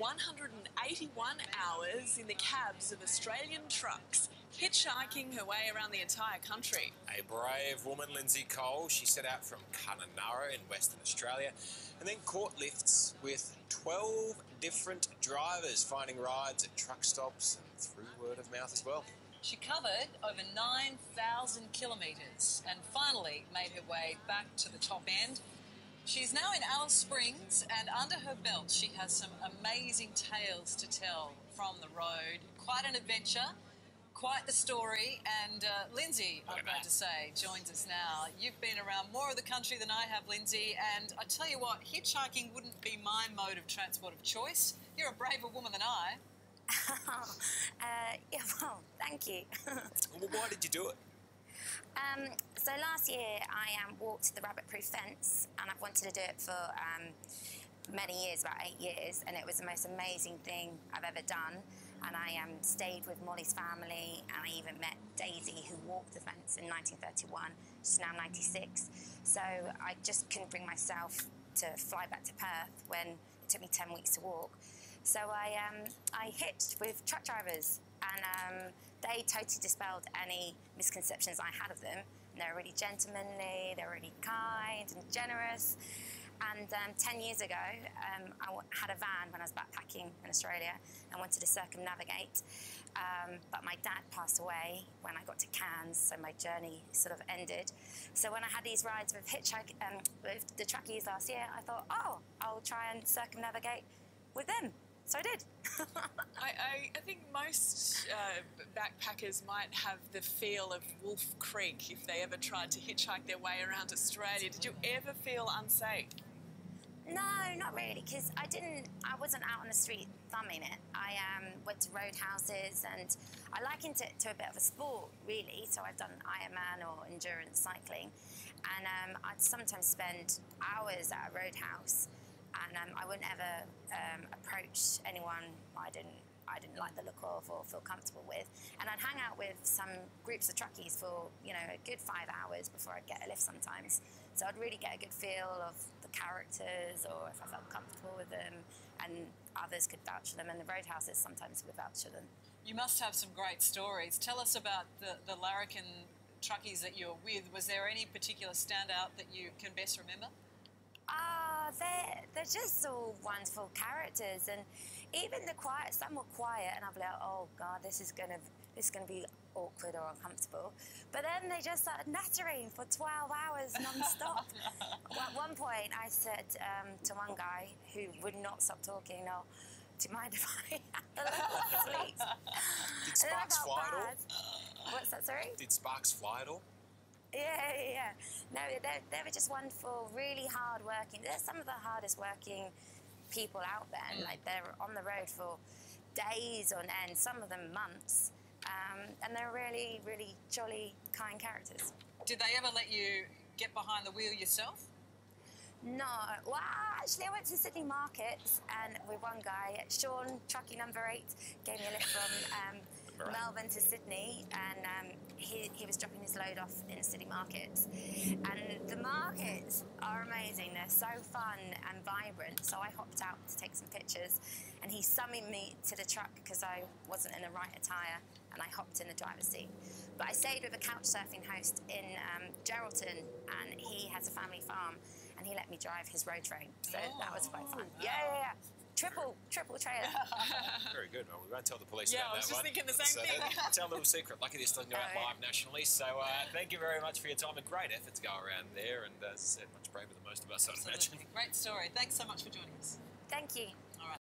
181 hours in the cabs of Australian trucks, hitchhiking her way around the entire country. A brave woman, Lindsey, she set out from Kununurra in Western Australia and then caught lifts with 12 different drivers, finding rides at truck stops and through word of mouth as well. She covered over 9,000 kilometres and finally made her way back to the top end. She's now in Alice Springs, and under her belt she has some amazing tales to tell from the road. Quite an adventure, quite the story, and Lindsey, I'm glad to say, joins us now. You've been around more of the country than I have, Lindsey, and I tell you what, hitchhiking wouldn't be my mode of transport of choice. You're a braver woman than I. Yeah, well, thank you. Well, why did you do it? So last year I walked the rabbit-proof fence, and I've wanted to do it for many years, about 8 years, and it was the most amazing thing I've ever done. And I stayed with Molly's family, and I even met Daisy, who walked the fence in 1931. She's now 96. So I just couldn't bring myself to fly back to Perth when it took me 10 weeks to walk. So I hitched with truck drivers, and they totally dispelled any misconceptions I had of them. And they were really gentlemanly, they were really kind and generous. And 10 years ago, I had a van when I was backpacking in Australia and wanted to circumnavigate. But my dad passed away when I got to Cairns, so my journey sort of ended. So when I had these rides with with the truckies last year, I thought, oh, I'll try and circumnavigate with them. So I did. I think most backpackers might have the feel of Wolf Creek if they ever tried to hitchhike their way around Australia. Did you ever feel unsafe? No, not really, because I wasn't out on the street thumbing it. I went to roadhouses, and I likened it to a bit of a sport, really. So I've done Ironman or endurance cycling, and I'd sometimes spend hours at a roadhouse, and I wouldn't ever approach anyone I didn't like the look of or feel comfortable with. And I'd hang out with some groups of truckies for, you know, a good 5 hours before I'd get a lift sometimes. So I'd really get a good feel of the characters, or if I felt comfortable with them, and others could vouch for them, and the roadhouses sometimes would vouch for them. You must have some great stories. Tell us about the larrikin truckies that you were with. Was there any particular standout that you can best remember? They're just all wonderful characters, and even the quiet, some were quiet, and I'd be like, oh God, this is gonna be awkward or uncomfortable. But then they just started nattering for 12 hours non-stop. At one point I said to one guy who would not stop talking, oh, do you mind if I have a little sleep? Did sparks fly at all? What's that, sorry? Did sparks fly at all? Yeah. No, they were just wonderful, really hard-working. They're some of the hardest-working people out there. Like, they're on the road for days on end, some of them months, and they're really, really jolly, kind characters. Did they ever let you get behind the wheel yourself? No. Well, actually, I went to Sydney markets, and with one guy, Sean, truckie number 8, gave me a lift from Melbourne to Sydney, and he was dropping his load off in Sydney markets. And the markets are amazing. They're so fun and vibrant. So I hopped out to take some pictures, and he summoned me to the truck because I wasn't in the right attire, and I hopped in the driver's seat. But I stayed with a couch surfing host in Geraldton, and he has a family farm, and he let me drive his road train. So that was quite fun. Wow. Yeah. Triple trailer. Very good. Well, we won't tell the police about that one. Yeah, I was just thinking the same thing. Tell a little secret. Lucky this doesn't go out live nationally. So thank you very much for your time. A great effort to go around there, and as I said, much braver than most of us, I'd imagine. Great story. Thanks so much for joining us. Thank you.